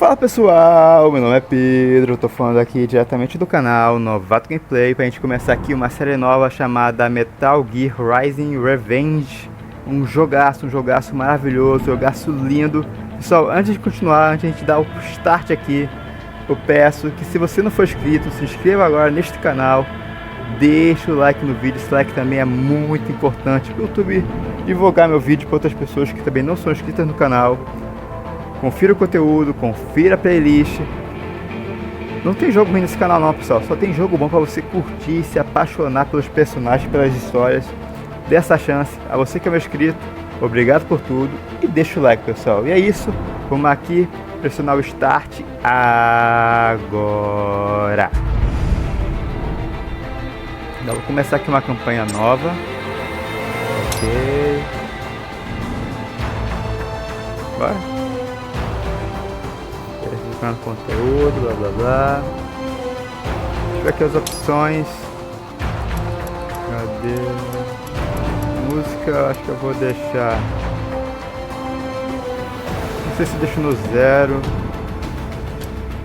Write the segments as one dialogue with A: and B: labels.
A: Fala pessoal, meu nome é Pedro, eu tô falando aqui diretamente do canal Novato Gameplay pra gente começar aqui uma série nova chamada Metal Gear Rising Revenge. Um jogaço maravilhoso, jogaço lindo. Pessoal, antes de continuar, antes de a gente dar o start aqui, eu peço que se você não for inscrito, se inscreva agora neste canal. Deixa o like no vídeo, esse like também é muito importante para o YouTube divulgar meu vídeo para outras pessoas que também não são inscritas no canal. Confira o conteúdo, confira a playlist. Não tem jogo ruim nesse canal não, pessoal. Só tem jogo bom para você curtir, se apaixonar pelos personagens, pelas histórias. Dê essa chance a você que é meu inscrito. Obrigado por tudo e deixa o like, pessoal. E é isso. Vamos aqui pressionar o start agora. Então, vou começar aqui uma campanha nova. Ok. Bora. Conteúdo, blá blá blá. Deixa eu ver aqui as opções. Cadê? Música, acho que eu vou deixar. Não sei se deixo no 0.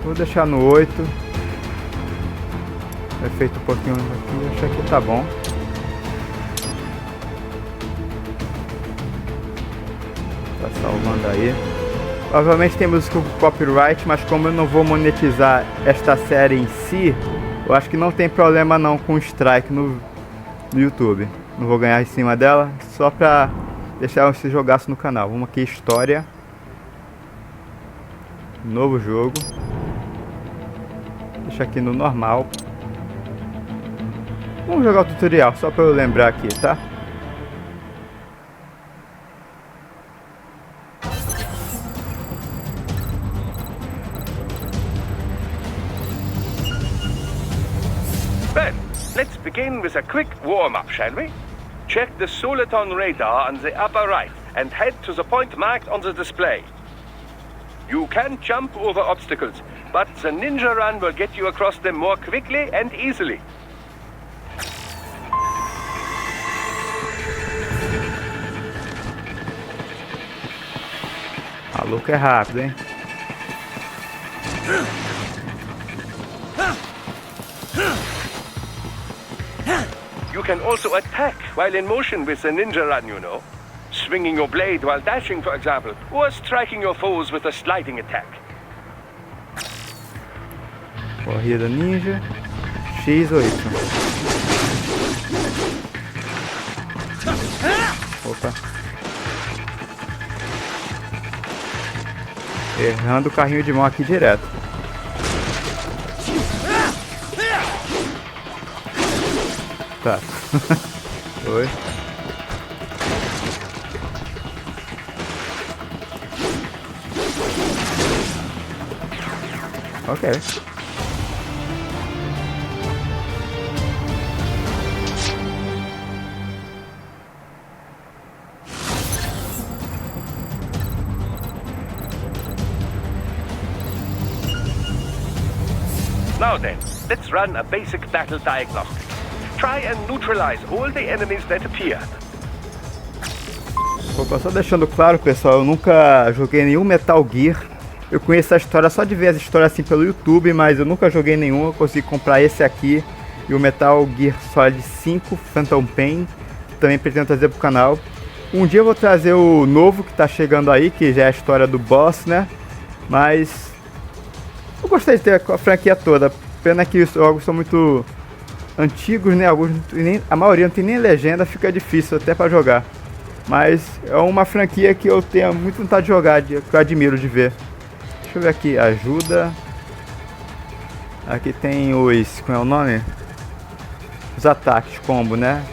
A: Vou deixar no 8. Efeito um pouquinho aqui, acho que tá bom. Tá salvando aí. Obviamente tem música com copyright, mas como eu não vou monetizar esta série em si, eu acho que não tem problema não com strike no YouTube. Não vou ganhar em cima dela, só pra deixar esse jogaço no canal. Vamos aqui, história. Novo jogo. Deixa aqui no normal. Vamos jogar o tutorial, só pra eu lembrar aqui, tá?
B: Let's begin with a quick warm-up, shall we? Check the Soliton radar on the upper right and head to the point marked on the display. You can jump over obstacles, but the ninja run will get you across them more quickly and easily.
A: Maluco é rápido, hein?
B: You can also attack while in motion with the ninja run, you know. Swinging your blade while dashing, for example, or striking your foes with a sliding attack.
A: Corrida ninja. X ou Y? Opa. Errando o carrinho de mão aqui direto. Tá. Oi. Ok.
B: Now then, let's run a basic battle diagnostic. Try and neutralize all the enemies that appear.
A: Opa, só deixando claro, pessoal, eu nunca joguei nenhum Metal Gear. Eu conheço a história só de ver as histórias assim pelo YouTube, mas eu nunca joguei nenhum. Eu consegui comprar esse aqui e o Metal Gear Solid 5 Phantom Pain, que também pretendo trazer pro canal. Um dia eu vou trazer o novo que tá chegando aí, que já é a história do boss, né? Mas eu gostei de ter a franquia toda. Pena que os jogos são muito antigos, né? Alguns, a maioria não tem nem legenda, fica difícil até pra jogar. Mas é uma franquia que eu tenho muita vontade de jogar, que eu admiro de ver. Deixa eu ver aqui, ajuda. Aqui tem os, como é o nome? Os ataques, combo, né?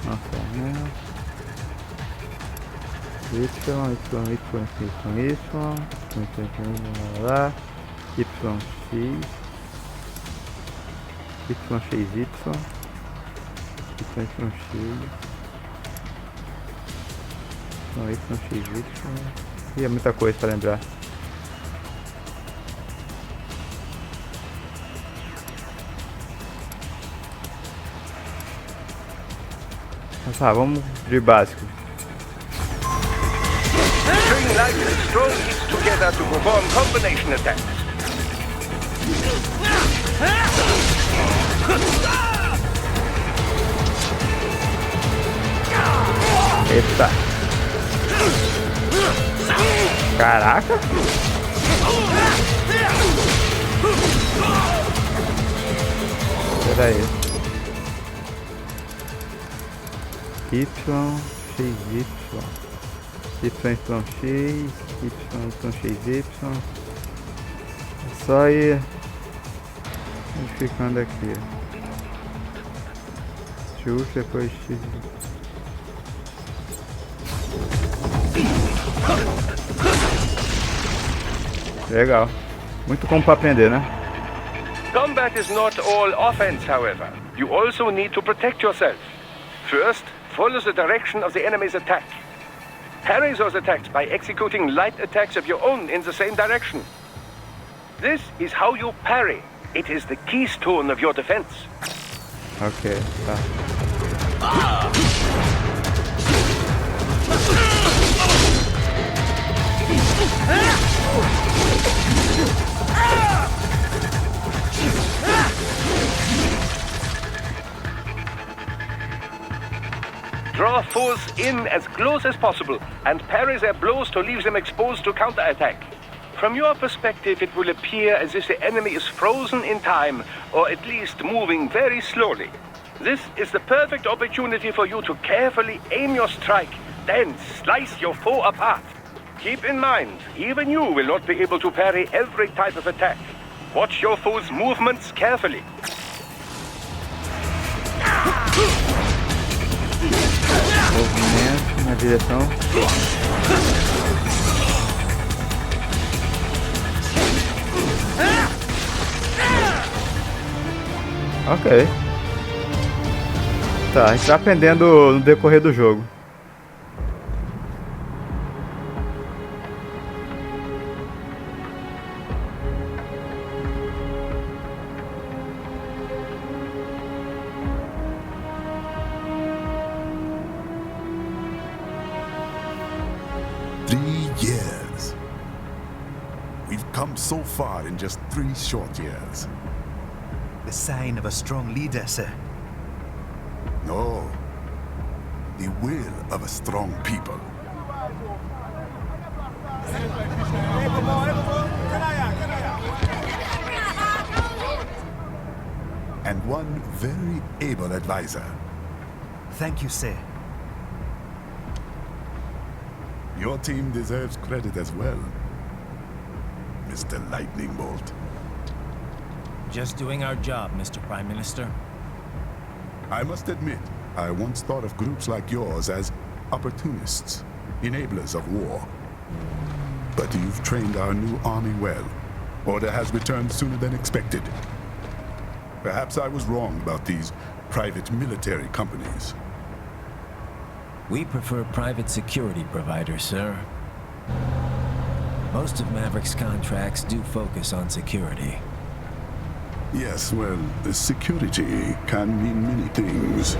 A: Nossa, né? Y, YXY, e é muita coisa para lembrar. Mas tá, vamos de básico.
B: String tightly strong hits together to perform combination attacks.
A: Eita. Caraca. Pera aí. Y, X, Y. Y, Y, X, Y, X, Y. É só ir modificando aqui. Shift, depois X. Legal. Muito como pra aprender, né?
B: Combat is not all offense, however. You also need to protect yourself. First, follow the direction of the enemy's attack. Parry those attacks by executing light attacks of your own in the same direction. This is how you parry. It is the keystone of your defense.
A: Ok, tá.
B: Draw foes in as close as possible and parry their blows to leave them exposed to counterattack. From your perspective, it will appear as if the enemy is frozen in time, or at least moving very slowly. This is the perfect opportunity for you to carefully aim your strike, then slice your foe apart. Keep in mind, even you will not be able to parry every type of attack. Watch your foe's movements carefully.
A: Movimento na direção. Ok. Tá, a gente tá aprendendo no decorrer do jogo.
C: So far in just 3 short years.
D: The sign of a strong leader, sir.
C: No. The will of a strong people. And one very able advisor.
D: Thank you, sir.
C: Your team deserves credit as well, Mr. Lightning Bolt.
E: Just doing our job, Mr. Prime Minister.
C: I must admit, I once thought of groups like yours as opportunists, enablers of war. But you've trained our new army well. Order has returned sooner than expected. Perhaps I was wrong about these private military companies.
E: We prefer private security providers, sir. Most of Maverick's contracts do focus on security.
C: Yes, well, security can mean many things.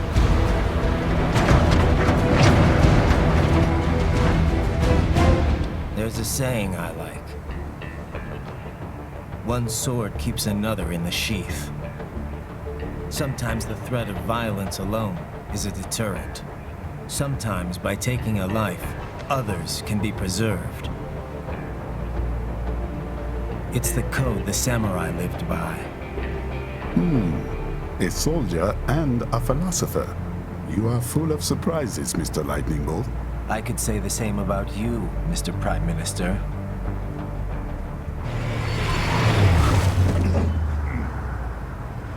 E: There's a saying I like. One sword keeps another in the sheath. Sometimes the threat of violence alone is a deterrent. Sometimes by taking a life, others can be preserved. It's the code the samurai lived by.
C: A soldier and a philosopher. You are full of surprises, Mr. Lightning Bolt.
E: I could say the same about you, Mr. Prime Minister.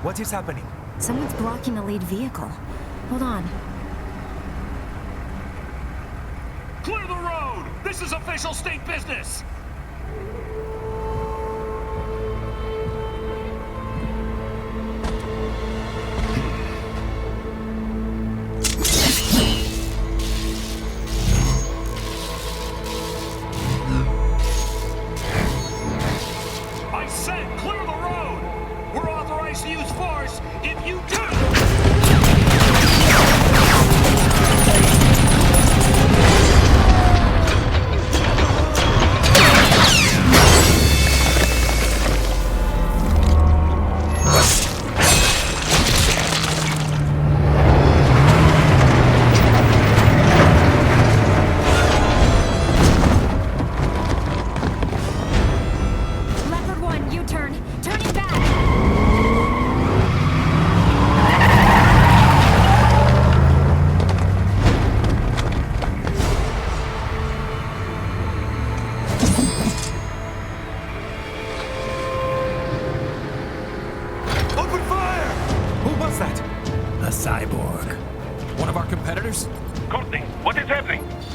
D: What is happening?
F: Someone's blocking the lead vehicle. Hold on.
G: Clear the road! This is official state business! I said clear the road! We're authorized to use force if you do!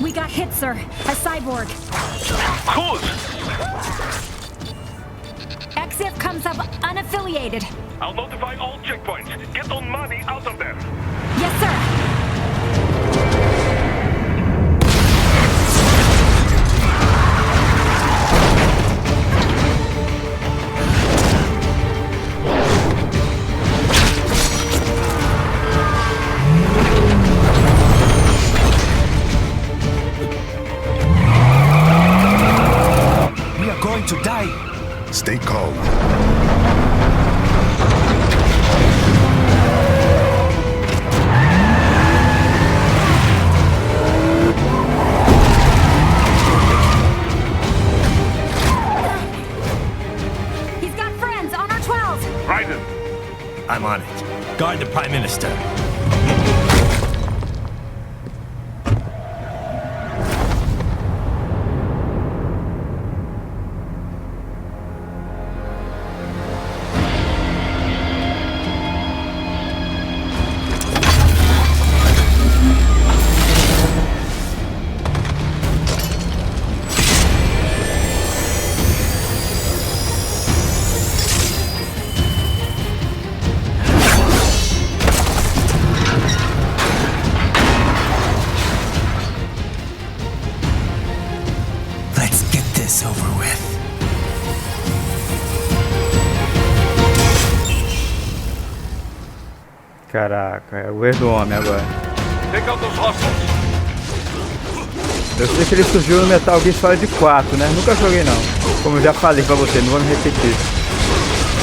F: We got hit, sir. A cyborg.
B: Good.
F: EXIF comes up unaffiliated.
B: I'll notify all checkpoints. Get money out of there.
F: Yes, sir.
D: We are going to die.
C: Stay calm.
F: He's got friends on our 12s.
B: Raiden.
E: I'm on it. Guard the Prime Minister. Let's get this over with.
A: Caraca, é o erro do homem agora.
B: Take out those hostiles.
A: Eu sei que ele surgiu no Metal Gear Solid 4, né? Nunca joguei não. Como eu já falei pra você, não vou me repetir.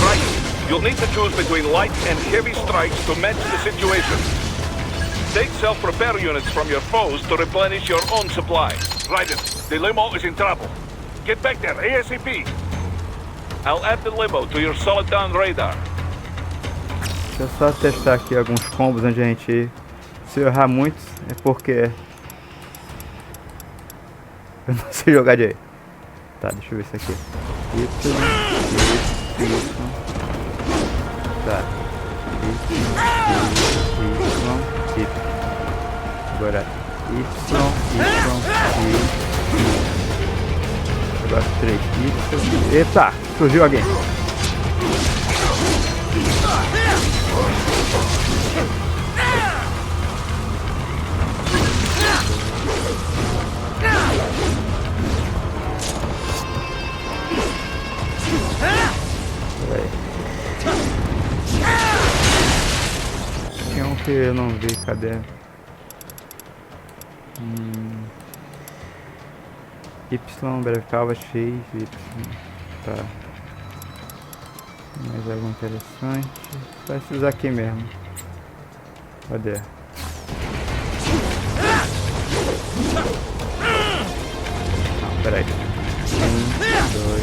B: Right. You'll need to choose between light and heavy strikes to match the situation. Take self-repair units from your foes to replenish your own supply. Raiden, the limo is in trouble. Get back there, ASAP. I'll add the limo to your solid-down radar.
A: Deixa eu só testar aqui alguns combos onde a gente... Se eu errar muito, é porque... Eu não sei jogar direito. Tá, deixa eu ver isso aqui. Y. Tá. Y. Agora Y. Agora 3. Y. Eita! Surgiu alguém. Tinha um que eu não vi, cadê? Y, breve calva, X, Y. Tá. Mais algo interessante. Só esses aqui mesmo. Cadê? Não, peraí. 1, 2,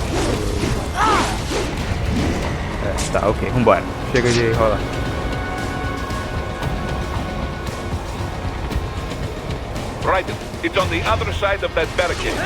A: 3. Tá, ok, vambora. Chega de rolar.
B: Raiden, it's on the other side of that barricade.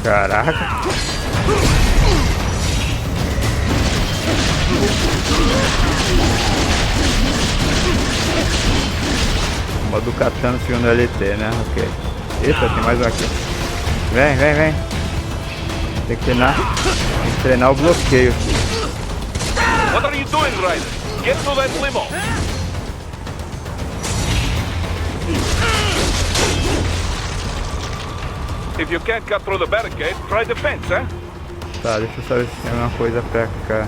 A: Caraca. Modo katana segundo LT, né? Ok. Eita, tem mais um aqui. Vem, vem, vem. Tem que treinar o bloqueio.
B: What are you doing, Raiden? Get to that limo. If you can't cut through the barricade, try the fence, huh?
A: Tá, deixa eu só ver se tem alguma coisa pra cá.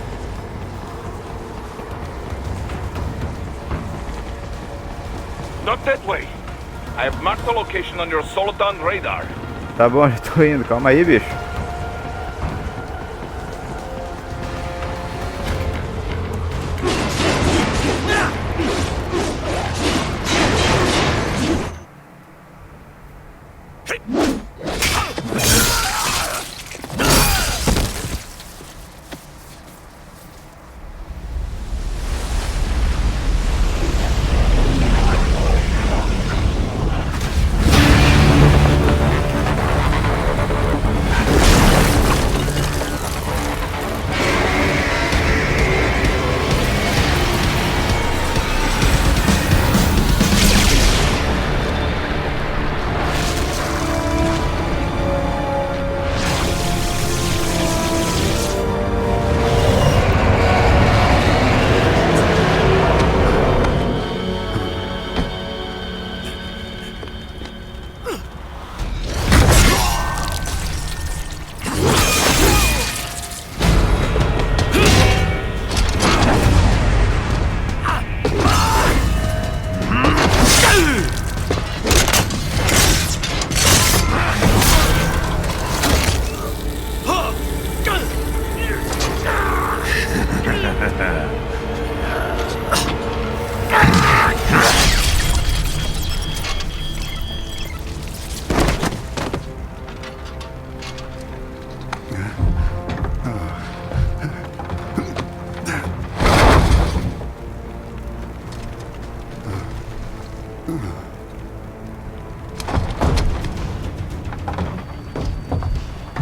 B: Not that way. I have marked the location on your Soliton radar.
A: Tá bom, já tô indo. Calma aí, bicho.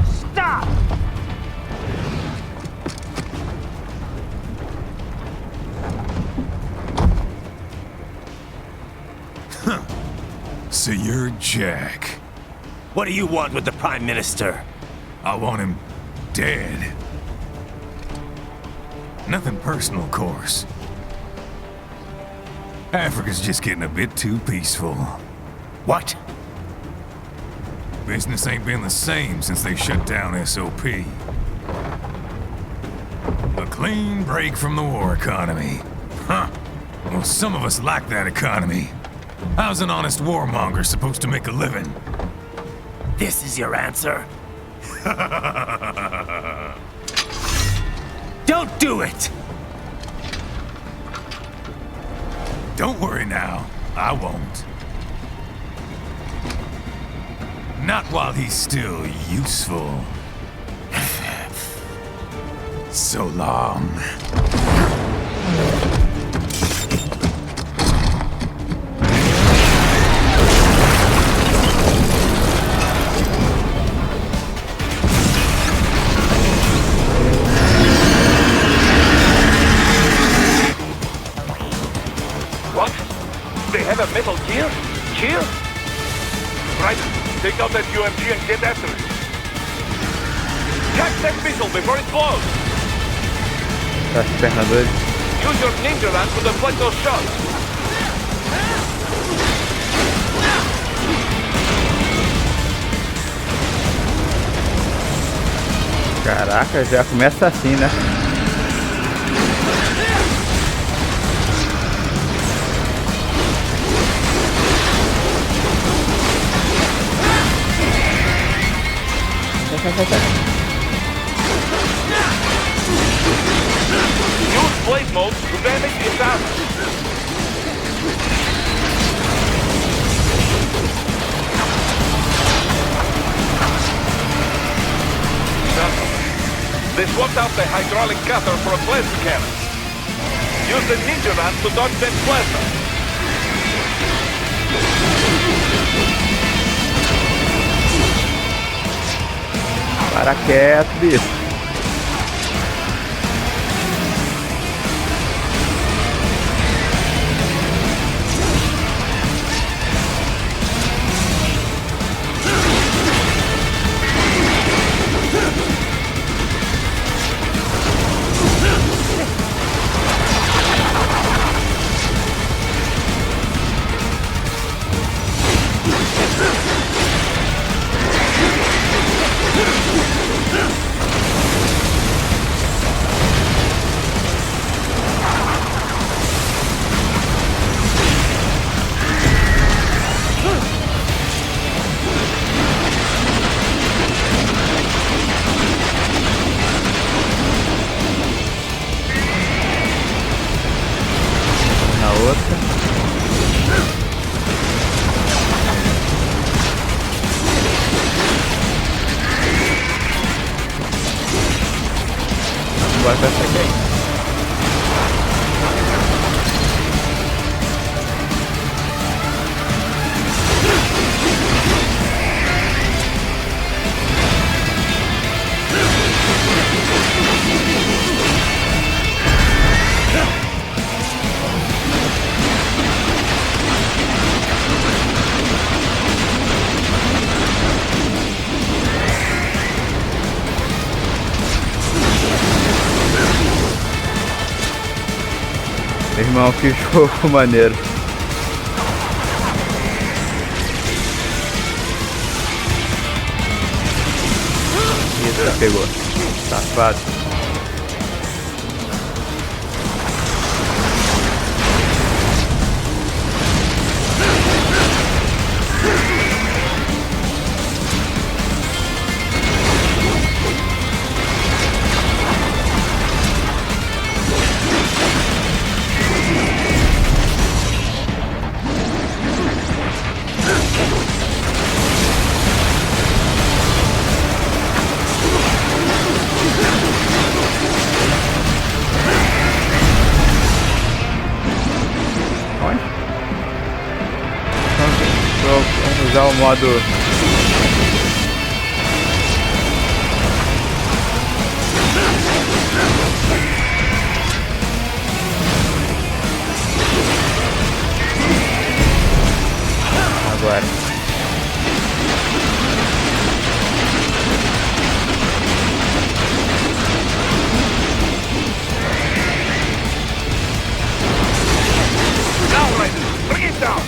G: Stop!
D: So you're Jack.
E: What do you want with the Prime Minister?
D: I want him dead. Nothing personal, of course. Africa's just getting a bit too peaceful.
E: What?
D: Business ain't been the same since they shut down SOP. A clean break from the war economy. Huh. Well, some of us like that economy. How's an honest warmonger supposed to make a living?
E: This is your answer? Don't do it!
D: Don't worry now. I won't. Not while he's still useful. So long.
B: What? They have a metal gear? Here? Right. Take out that UMG and get after it. Catch that missile before it blows!
A: Tá, perna doida.
B: Use your ninja run to deflect those shots.
A: Caraca, já começa assim, né?
B: Use blade mode to damage its armor. They swapped out the hydraulic cutter for a plasma cannon. Use the ninja run to dodge that plasma.
A: Para quieto, bicho. Agora vai sair daí. Irmão, que jogo maneiro. Eita, pegou. Safado. Usar o modo... Agora.
B: Now, Raiden, bring it down.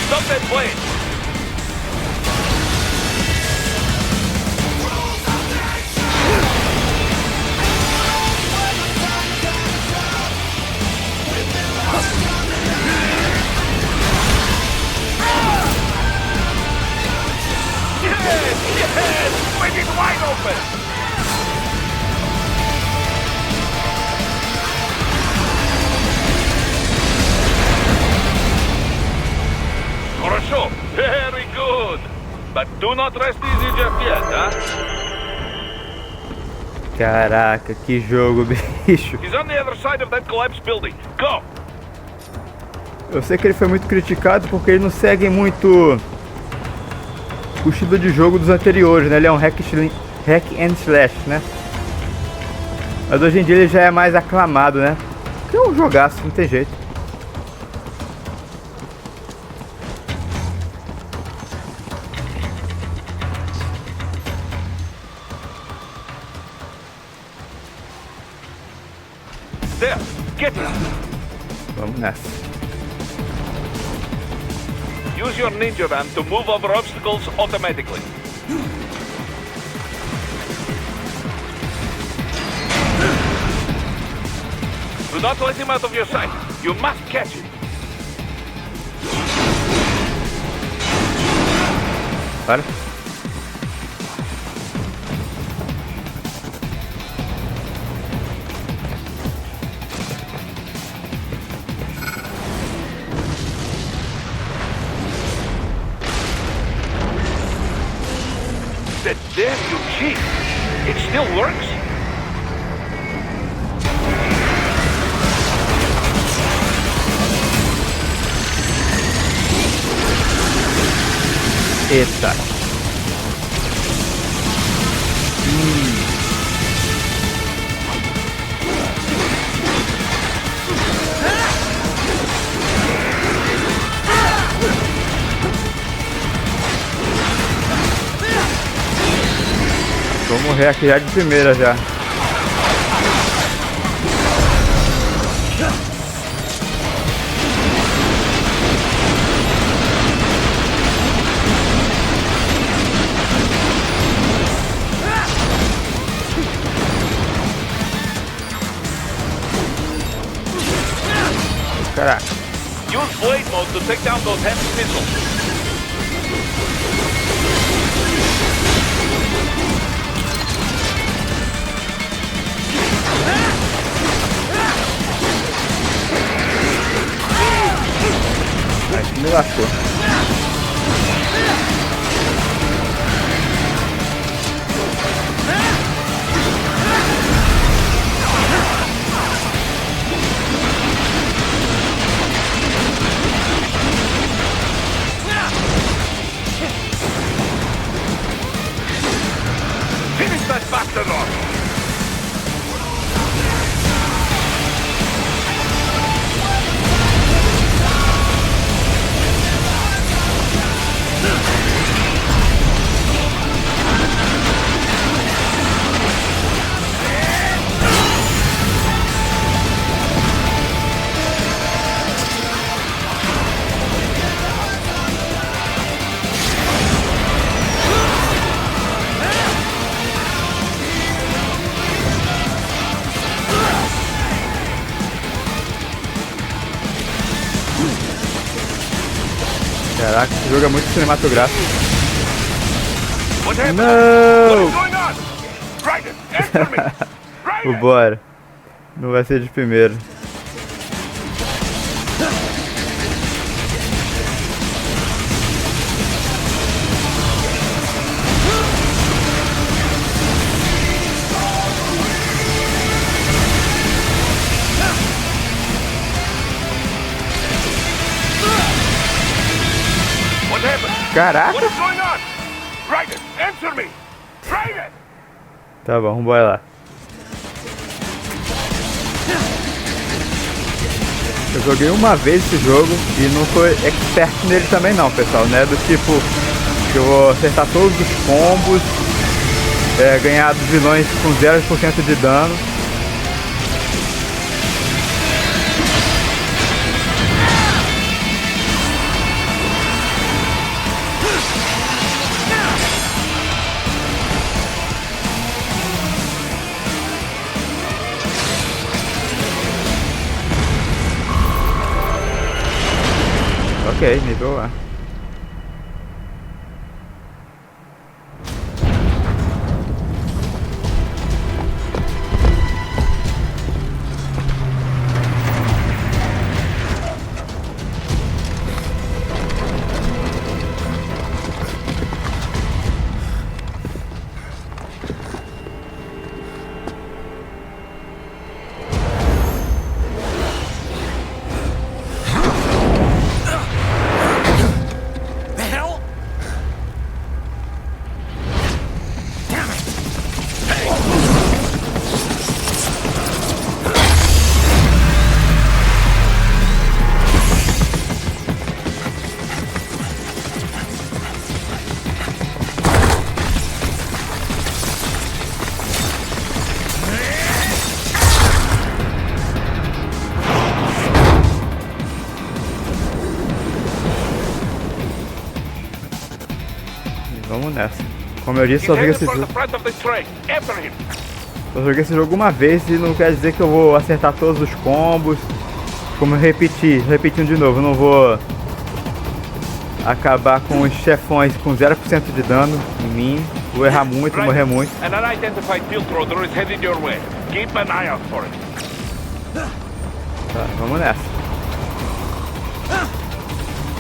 B: Stop that blade. Yes! Make it wide open! Хорошо. Very good. But do not rest easy just yet, huh?
A: Caraca, que jogo, bicho.
B: He's on the other side of that collapsed building. Go!
A: Eu sei que ele foi muito criticado porque ele não segue muito o estilo de jogo dos anteriores, né? Ele é um hack and slash, né? Mas hoje em dia ele já é mais aclamado, né? Porque é um jogaço, não tem jeito.
B: There! Get it!
A: Vamos nessa.
B: Use your ninja van to move over obstacles automatically. Do not let him out of your sight. You must catch him.
A: Para.
B: That damn you cheat! It still works?
A: Eita. Vou morrer aqui já de primeira já. Caraca.
B: Use blade mode to take down those heavy missiles.
A: Ai, me lascou.
B: Finish that bastard off!
A: Caraca, esse jogo é muito cinematográfico.
B: What happened?
A: Não!
B: What is going on? Raiden, answer me! Raiden!
A: Vambora. Não vai ser de primeiro. Caraca!
B: What is going on? Raiden, answer me! Raiden!
A: Tá bom, vambora lá. Eu joguei uma vez esse jogo e não sou expert nele também não, pessoal, né? Do tipo que eu vou acertar todos os combos, ganhar dos vilões com 0% de dano. Ok, nível A. Vamos nessa. Como eu disse, só joguei esse jogo. Eu joguei esse jogo uma vez e não quer dizer que eu vou acertar todos os combos. Como eu repetindo de novo, eu não vou acabar com os chefões com 0% de dano em mim. Vou errar muito, morrer muito. Tá, vamos nessa.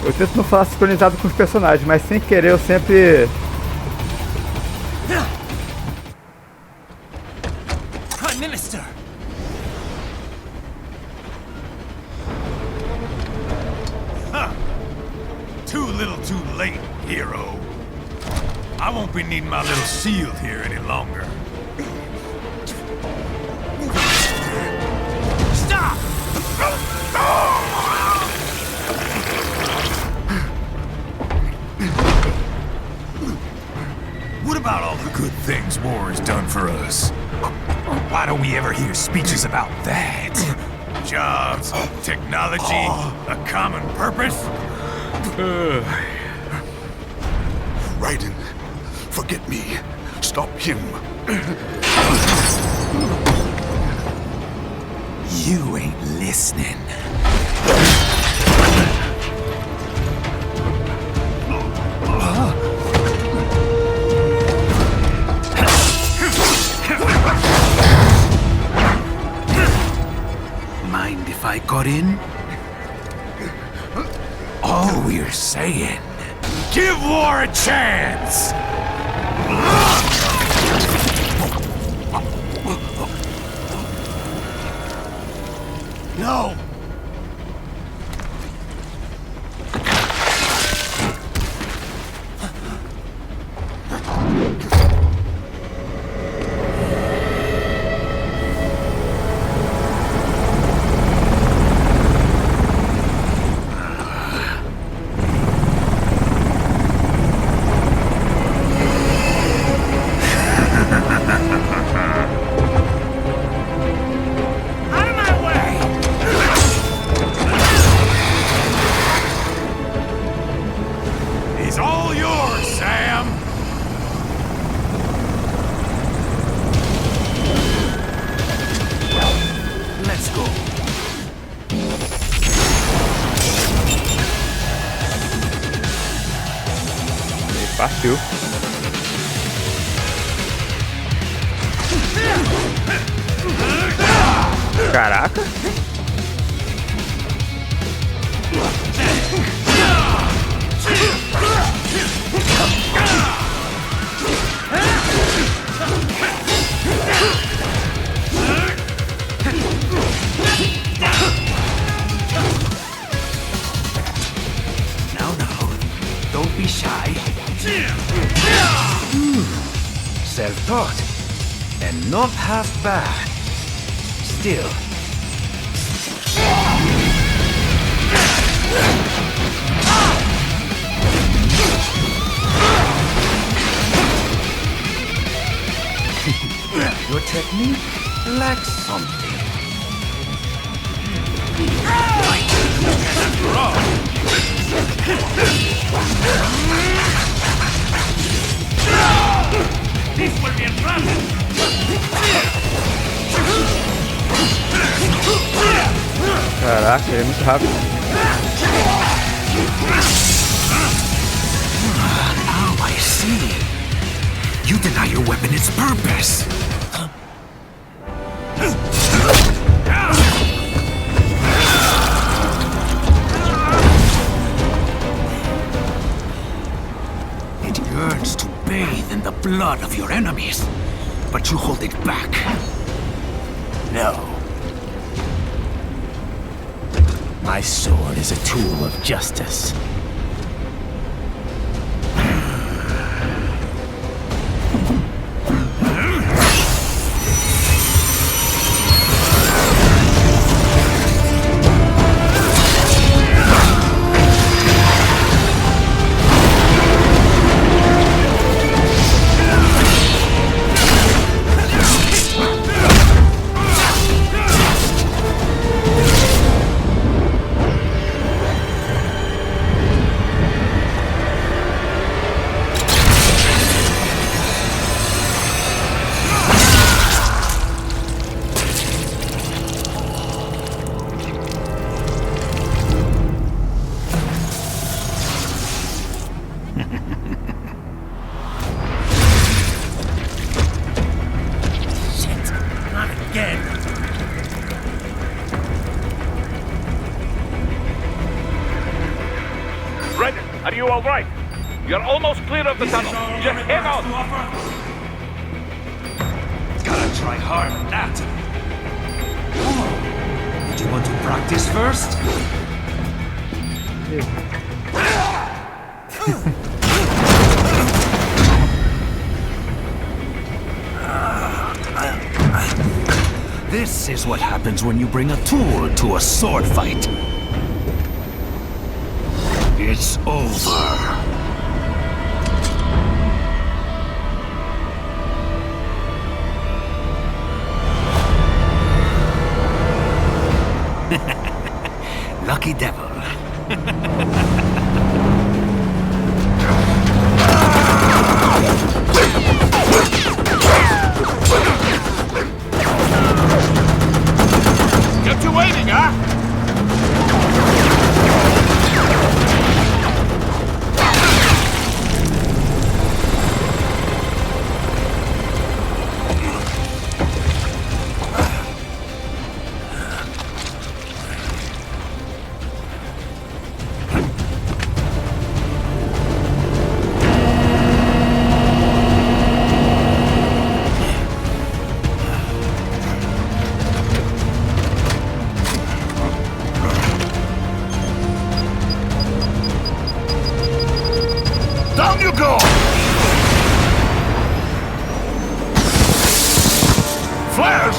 A: Eu tento não falar sincronizado com os personagens, mas sem querer eu sempre...
E: Prime Minister!
D: Huh. Too little too late, hero. I won't be needing my little shield here any longer.
E: Stop!
D: What about all the good things war has done for us? Why don't we ever hear speeches about that? Jobs, technology, a common purpose?
C: Raiden, forget me. Stop him.
D: You ain't listening. Mind if I got in? All we're saying, give war a chance!
E: No!
A: Partiu. Caraca.
H: Now, don't be shy. self-taught, and not half bad. Still. Your technique lacks something.
G: This will be a problem.
A: Caraca, ele é muito rápido.
D: Now I see. You deny your weapon its purpose. It yearns to bathe in the blood of your enemies, but you hold it back. No.
E: My sword is a tool of justice.
B: Raiden, are you all right? You're almost clear of the tunnel. Just hang on.
H: Gotta try hard on that. Oh. Did you want to practice first? This is what happens when you bring a tool to a sword fight. It's over. Lucky devil.
G: You're too waiting, huh?
D: Down you go! Flares!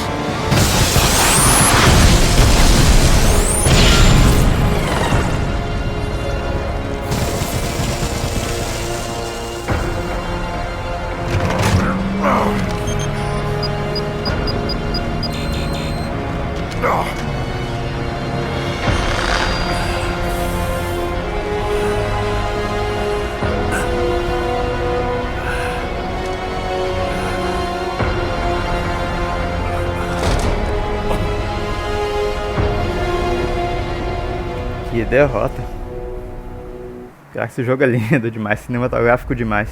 A: Que derrota. Cara, esse jogo é lindo demais, cinematográfico demais.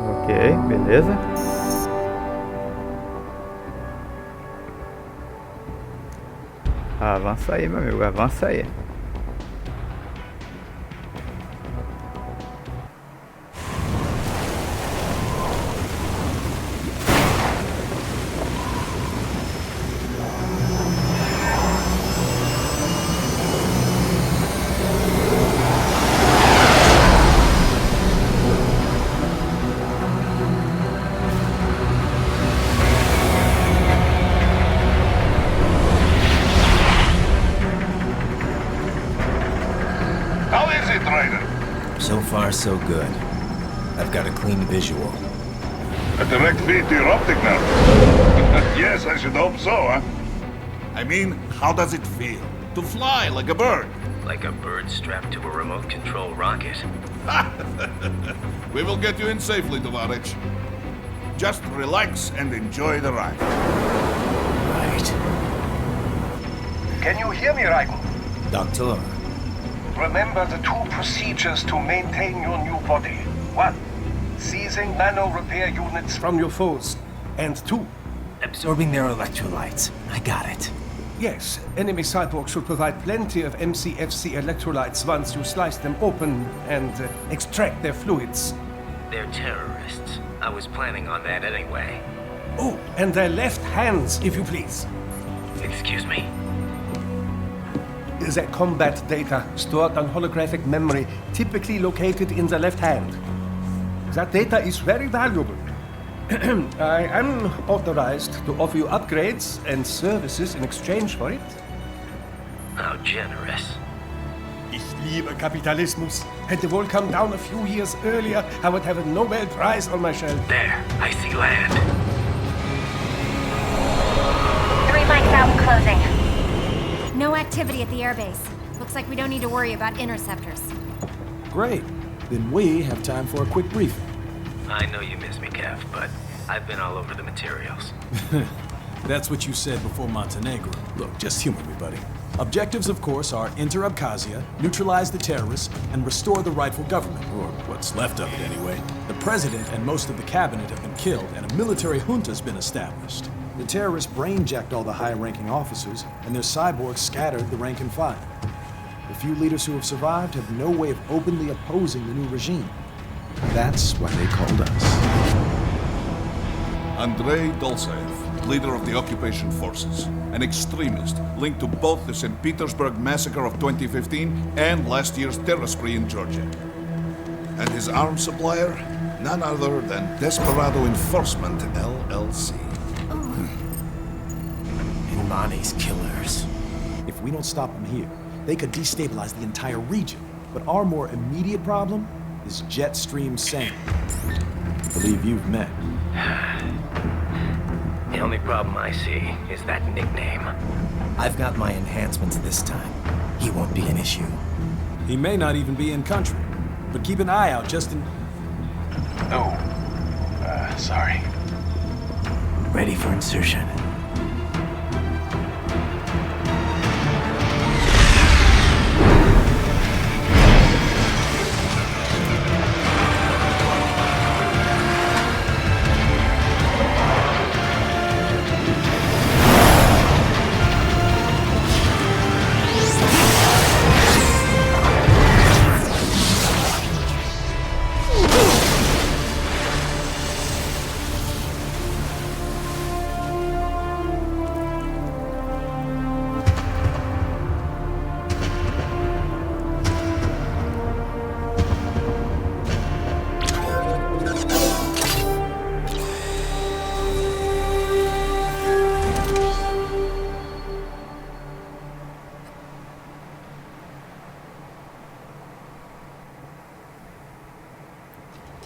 A: Ok, beleza. Avança aí, meu amigo, avança aí.
G: it, Raiden?
E: So far, so good. I've got a clean visual.
G: A direct feed to your optic nerve. Yes, I should hope so, huh?
D: I mean, how does it feel? To fly like a bird?
E: Like a bird strapped to a remote control rocket.
D: We will get you in safely, Tovarich. Just relax and enjoy the ride.
E: Right.
B: Can you hear me, Raiden?
E: Doctor.
B: Remember the two procedures to maintain your new body. 1. Seizing nano repair units from your foes. And 2.
E: Absorbing their electrolytes. I got it.
B: Yes, enemy cyborgs should provide plenty of MCFC electrolytes once you slice them open and extract their fluids.
E: They're terrorists. I was planning on that anyway.
B: Oh, and their left hands, if you please.
E: Excuse me?
B: Their combat data stored on holographic memory, typically located in the left hand. That data is very valuable. I am authorized to offer you upgrades and services in exchange for it.
E: How generous.
B: Ich liebe Kapitalismus. Had the wall come down a few years earlier, I would have a Nobel Prize on my shelf.
E: There, I see land.
F: 3 mics out and closing. No activity at the airbase. Looks like we don't need to worry about interceptors.
I: Great. Then we have time for a quick briefing.
E: I know you miss me, Kev, but I've been all over the materials.
I: That's what you said before Montenegro. Look, just humor me, buddy. Objectives, of course, are enter Abkhazia, neutralize the terrorists, and restore the rightful government, or what's left of it anyway. The president and most of the cabinet have been killed, and a military junta's been established. The terrorists brain-jacked all the high-ranking officers, and their cyborgs scattered the rank and file. The few leaders who have survived have no way of openly opposing the new regime. That's why they called us.
D: Andrei Dolzaev, leader of the occupation forces, an extremist linked to both the St. Petersburg massacre of 2015 and last year's terror spree in Georgia. And his arms supplier, none other than Desperado Enforcement, LLC.
E: Imani's killers.
I: If we don't stop them here, they could destabilize the entire region. But our more immediate problem is Jetstream Sam. I believe you've met.
E: The only problem I see is that nickname. I've got my enhancements this time. He won't be an issue.
I: He may not even be in country. But keep an eye out just in...
B: Sorry.
E: Ready for insertion.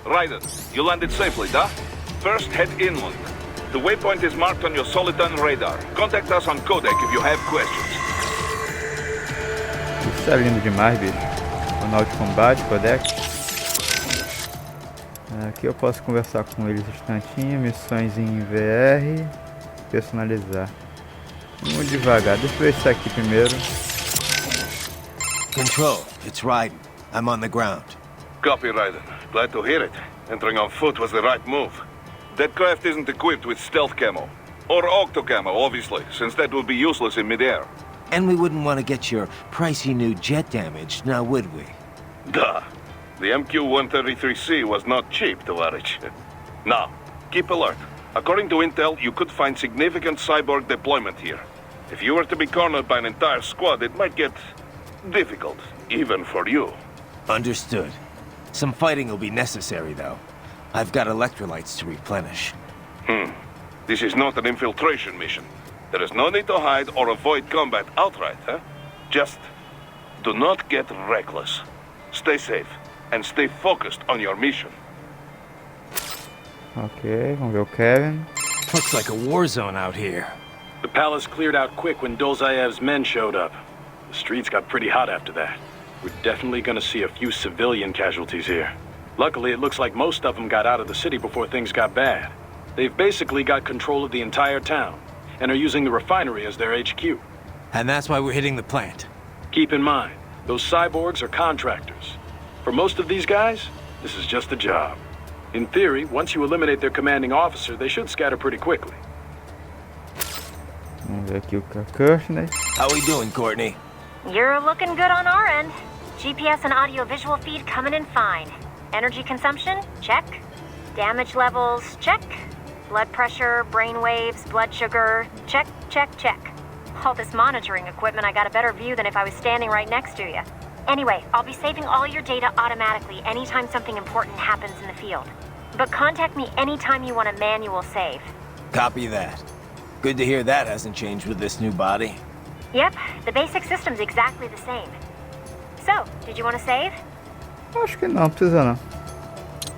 G: Raiden, you landed safely, da? First, head inland. The waypoint is marked on your Soliton radar. Contact us on codec if you have questions.
A: Isso é lindo demais, bicho. Manual de combate, codec. Aqui eu posso conversar com eles um instantinho. Missões em VR. Personalizar. Vamos devagar. Deixa eu ver isso aqui primeiro.
E: Control, it's Raiden. I'm on the ground.
G: Copy, Raiden. Glad to hear it. Entering on foot was the right move. That craft isn't equipped with stealth camo. Or octo camo, obviously, since that would be useless in midair.
E: And we wouldn't want to get your pricey new jet damaged, now would we?
G: Duh. The MQ-133C was not cheap, Tovarich. Now, keep alert. According to intel, you could find significant cyborg deployment here. If you were to be cornered by an entire squad, it might get difficult, even for you.
E: Understood. Some fighting will be necessary, though. I've got electrolytes to replenish.
G: This is not an infiltration mission. There is no need to hide or avoid combat outright, huh? Just do not get reckless. Stay safe and stay focused on your mission.
A: Ok, vamos ver o Kevin.
H: Looks like a war zone out here.
I: The palace cleared out quick when Dolzayev's men showed up. The streets got pretty hot after that. We're definitely gonna see a few civilian casualties here. Luckily, it looks like most of them got out of the city before things got bad. They've basically got control of the entire town, and are using the refinery as their HQ.
E: And that's why we're hitting the plant.
I: Keep in mind, those cyborgs are contractors. For most of these guys, this is just a job. In theory, once you eliminate their commanding officer, they should scatter pretty quickly.
A: Vamos ver aqui o Kirchner.
E: How we doing, Courtney?
F: You're looking good on our end. GPS and audio-visual feed coming in fine. Energy consumption? Check. Damage levels? Check. Blood pressure, brain waves, blood sugar? Check, check, check. All this monitoring equipment, I got a better view than if I was standing right next to you. Anyway, I'll be saving all your data automatically anytime something important happens in the field. But contact me anytime you want a manual save.
E: Copy that. Good to hear that hasn't changed with this new body.
F: Yep, the basic system's exactly the same. So, did you want to save?
A: Acho que não, precisa não.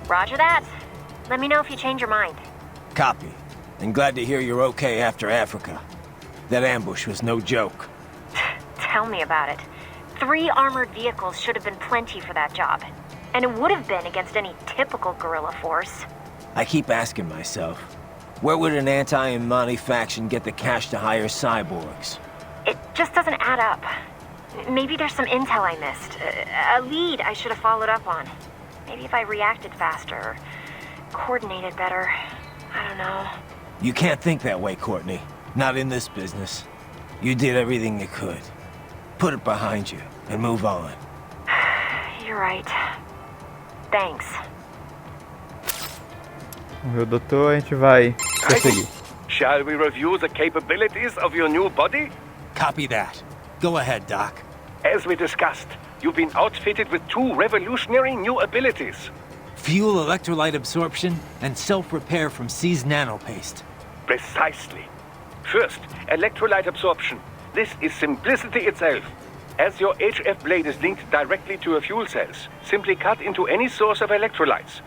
F: Roger that. Let me know if you change your mind.
E: Copy. And glad to hear you're okay after Africa. That ambush was no joke.
F: Tell me about it. 3 armored vehicles should have been plenty for that job. And it would have been against any typical guerrilla force.
E: I keep asking myself, where would an anti-Imani faction get the cash to hire cyborgs?
F: It just doesn't add up. Maybe there's some intel I missed. A lead I should have followed up on. Maybe if I reacted faster, or coordinated better. I don't know.
E: You can't think that way, Courtney. Not in this business. You did everything you could. Put it behind you and move on.
F: You're right. Thanks.
A: Vamos ver o doutor, a gente vai perseguir.
B: Shall we review the capabilities of your new body?
E: Copy that. Go ahead, Doc.
B: As we discussed, you've been outfitted with 2 revolutionary new abilities.
E: Fuel electrolyte absorption and self-repair from seized nanopaste.
B: Precisely. First, electrolyte absorption. This is simplicity itself. As your HF blade is linked directly to your fuel cells, simply cut into any source of electrolytes.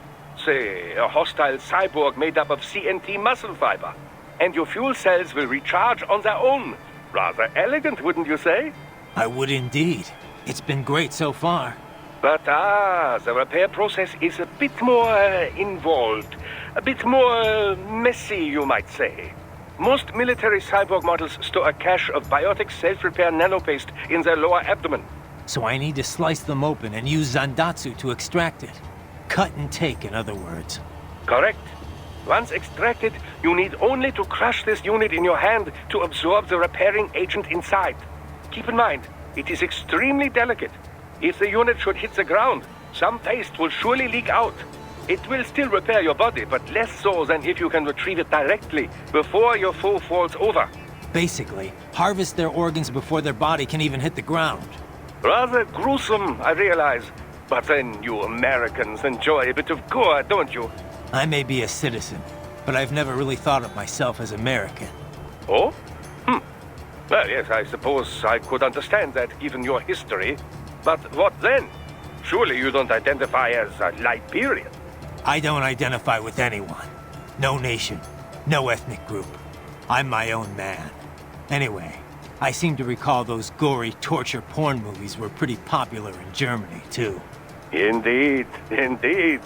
B: Say, a hostile cyborg made up of CNT muscle fiber. And your fuel cells will recharge on their own. Rather elegant, wouldn't you say?
E: I would indeed. It's been great so far.
B: But the repair process is a bit more involved. A bit more messy, you might say. Most military cyborg models store a cache of biotic self-repair nanopaste in their lower abdomen.
E: So I need to slice them open and use Zandatsu to extract it. Cut and take, in other words.
B: Correct. Once extracted, you need only to crush this unit in your hand to absorb the repairing agent inside. Keep in mind, it is extremely delicate. If the unit should hit the ground, some paste will surely leak out. It will still repair your body, but less so than if you can retrieve it directly before your foe falls over.
E: Basically, harvest their organs before their body can even hit the ground.
B: Rather gruesome, I realize. But then you Americans enjoy a bit of gore, don't you?
E: I may be a citizen, but I've never really thought of myself as American.
B: Oh? Well, yes, I suppose I could understand that given your history. But what then? Surely you don't identify as a Liberian.
E: I don't identify with anyone. No nation, no ethnic group. I'm my own man. Anyway, I seem to recall those gory torture porn movies were pretty popular in Germany, too.
B: Indeed, indeed.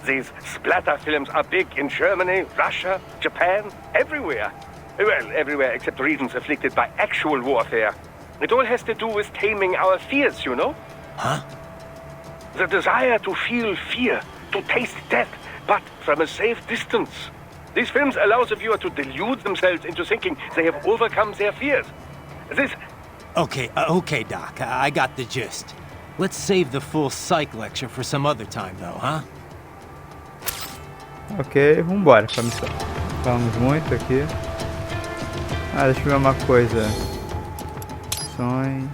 B: These splatter films are big in Germany, Russia, Japan, everywhere. Well, everywhere except regions afflicted by actual warfare. It all has to do with taming our fears, you know?
E: Huh?
B: The desire to feel fear, to taste death, but from a safe distance. These films allow the viewer to delude themselves into thinking they have overcome their fears. This...
E: Okay, Doc, I got the gist. Let's save the full psych lecture for some other time, though, huh?
A: Ok, vambora pra missão. Falamos muito aqui. Ah, deixa eu ver uma coisa. Missões.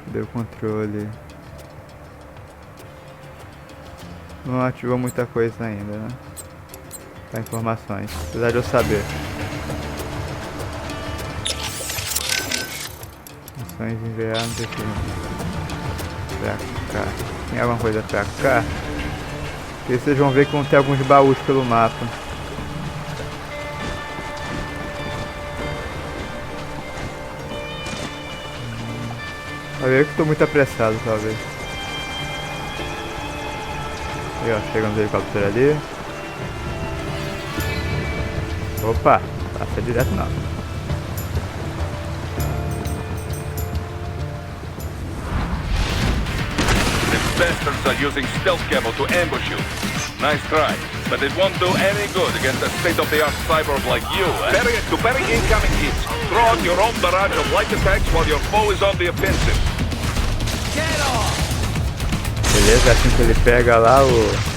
A: Cadê o controle? Não ativou muita coisa ainda, né? Tá, informações, apesar de eu saber. Missões enviadas aqui. Pra cá. Tem alguma coisa pra cá? Porque vocês vão ver que vão ter alguns baús pelo mapa. Eu que tô muito apressado, talvez. Aí, ó, chegamos no helicóptero ali. Opa, passa direto não.
B: The bastards are using stealth camo to ambush you. Nice try, but it won't do any good against a state-of-the-art cyborg like you. To parry incoming hits, throw out your own barrage of light attacks while your foe is on the offensive.
A: Beleza, assim que ele pega lá o...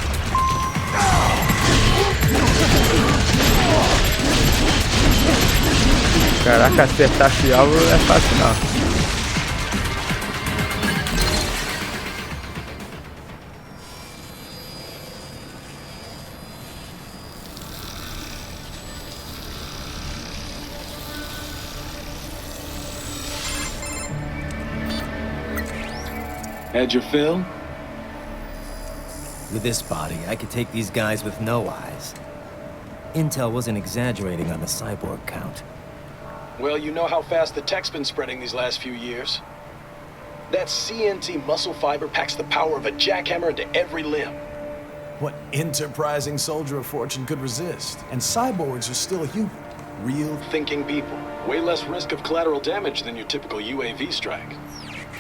A: Caraca, acertar esse alvo não é fácil não.
I: Had your fill?
E: With this body, I could take these guys with no eyes. Intel wasn't exaggerating on the cyborg count.
J: Well, you know how fast the tech's been spreading these last few years. That CNT muscle fiber packs the power of a jackhammer into every limb.
I: What enterprising soldier of fortune could resist? And cyborgs are still human. Real
J: Thinking people. Way less risk of collateral damage than your typical UAV strike.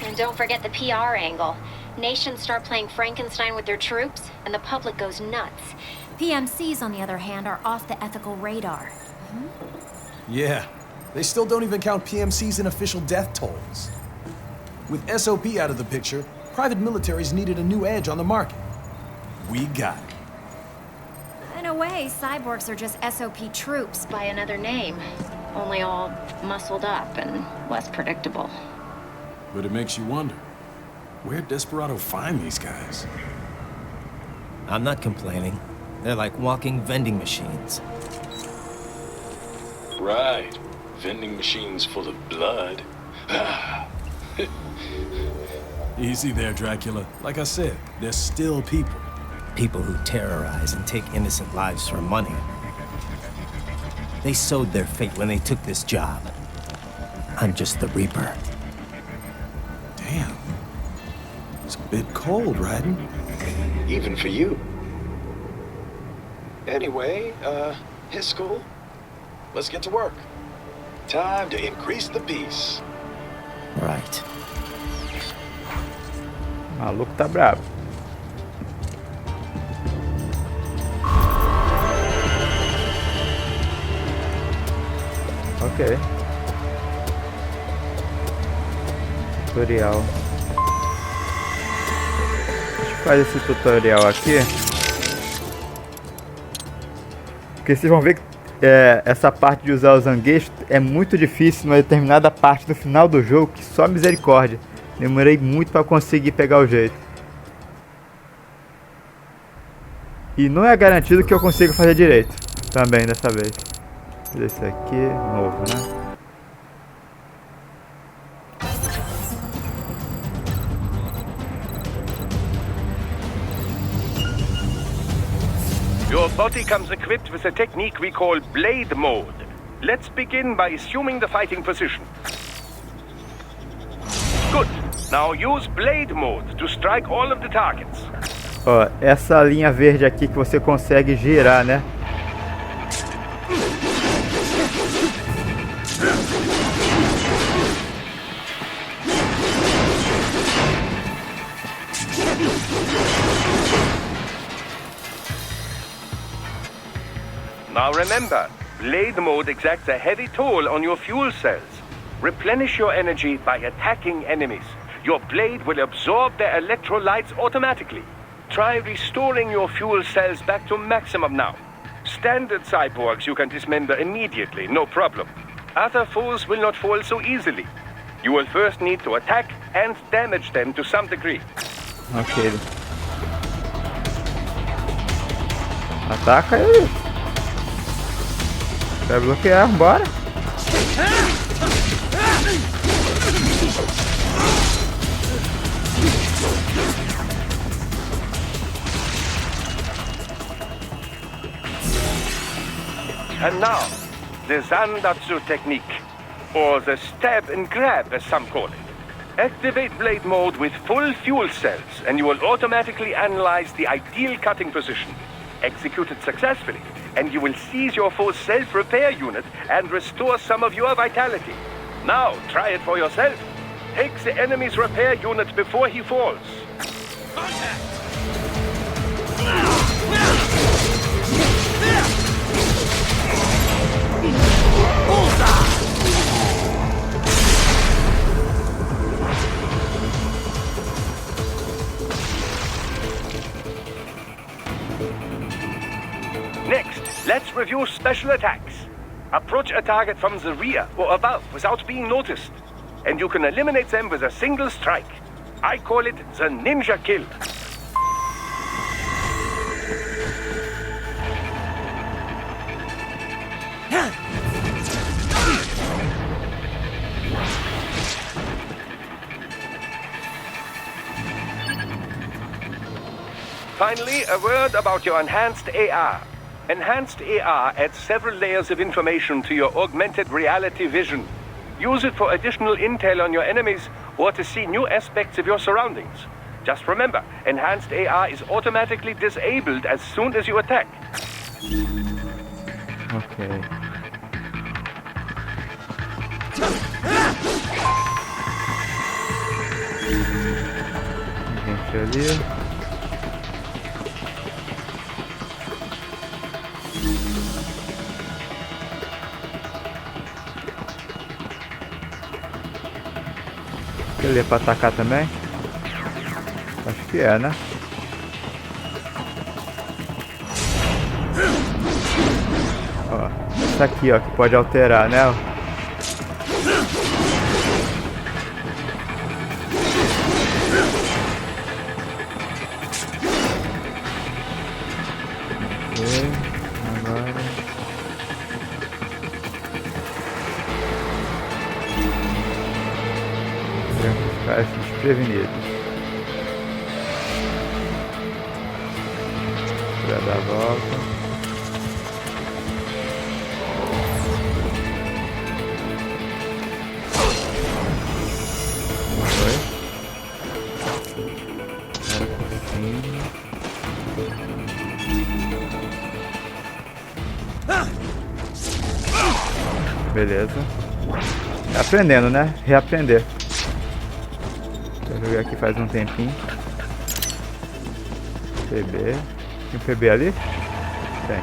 F: And don't forget the PR angle. Nations start playing Frankenstein with their troops, and the public goes nuts. PMCs, on the other hand, are off the ethical radar.
I: Yeah. They still don't even count PMCs in official death tolls. With SOP out of the picture, private militaries needed a new edge on the market. We got it.
F: In a way, cyborgs are just SOP troops by another name. Only all muscled up and less predictable.
I: But it makes you wonder, where'd Desperado find these guys?
E: I'm not complaining. They're like walking vending machines.
J: Right. Vending machines full of blood.
I: Easy there, Dracula. Like I said, they're still people.
E: People who terrorize and take innocent lives for money. They sowed their fate when they took this job. I'm just the Reaper.
I: Damn. It's a bit cold, Raiden.
J: Even for you. Anyway, his school. Let's get to work. Time to increase the peace.
E: Right.
A: O maluco tá bravo. Ok. Tutorial. Deixa eu fazer esse tutorial aqui. Porque vocês vão ver que essa parte de usar os zanguejos é muito difícil numa determinada parte do final do jogo, que só misericórdia. Demorei muito para conseguir pegar o jeito. E não é garantido que eu consiga fazer direito também dessa vez. Esse aqui, novo, né?
B: Your body comes equipped with a technique we call blade mode. Let's begin by assuming the fighting position. Good. Now use blade mode to strike all of the targets.
A: Ó, essa linha verde aqui que você consegue girar, né?
B: Now remember, blade mode exacts a heavy toll on your fuel cells. Replenish your energy by attacking enemies. Your blade will absorb their electrolytes automatically. Try restoring your fuel cells back to maximum now. Standard cyborgs you can dismember immediately, no problem. Other foes will not fall so easily. You will first need to attack and damage them to some degree.
A: Ok. Ataca ele. Vai bloquear, bora.
B: And now, the Zandatsu technique, or the stab and grab as some call it. Activate blade mode with full fuel cells and you will automatically analyze the ideal cutting position. Execute it successfully and you will seize your foe's self-repair unit and restore some of your vitality. Now, try it for yourself. Take the enemy's repair unit before he falls. Contact! Next, let's review special attacks. Approach a target from the rear or above without being noticed, and you can eliminate them with a single strike. I call it the ninja kill. Finally, a word about your enhanced AR. Enhanced AR adds several layers of information to your augmented reality vision. Use it for additional intel on your enemies or to see new aspects of your surroundings. Just remember, enhanced AR is automatically disabled as soon as you attack.
A: Ok. Gente ali. Ele é pra atacar também? Acho que é, né? Ó, essa aqui, ó, que pode alterar, né? Desprevenidos. Pra dar a volta. Foi. Beleza. Aprendendo, né? Reaprender. Eu joguei aqui faz um tempinho. PB. Tem um PB ali? Tem.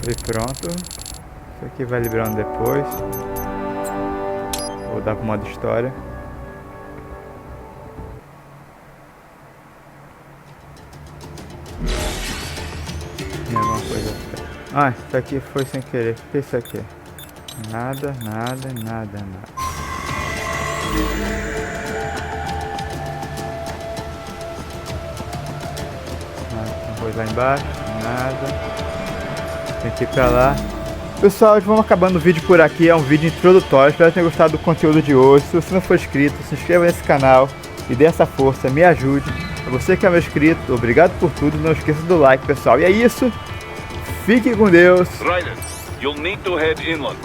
A: E pronto. Isso aqui vai liberando depois. Vou dar pro modo história. Tem alguma coisa. Ah, isso aqui foi sem querer. O que é isso aqui? Nada, nada, nada, nada. Tem coisa lá embaixo. Nada. Tem que ir pra lá. Pessoal, vamos acabando o vídeo por aqui, é um vídeo introdutório, espero que tenham gostado do conteúdo de hoje. Se você não for inscrito, se inscreva nesse canal e dê essa força, me ajude. A você que é meu inscrito, obrigado por tudo, não esqueça do like, pessoal. E é isso, fique com Deus.
G: Raiden, you'll need to head inland,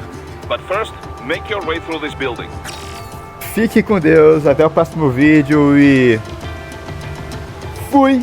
G: but first, make your way through this building.
A: Fique com Deus, até o próximo vídeo e fui!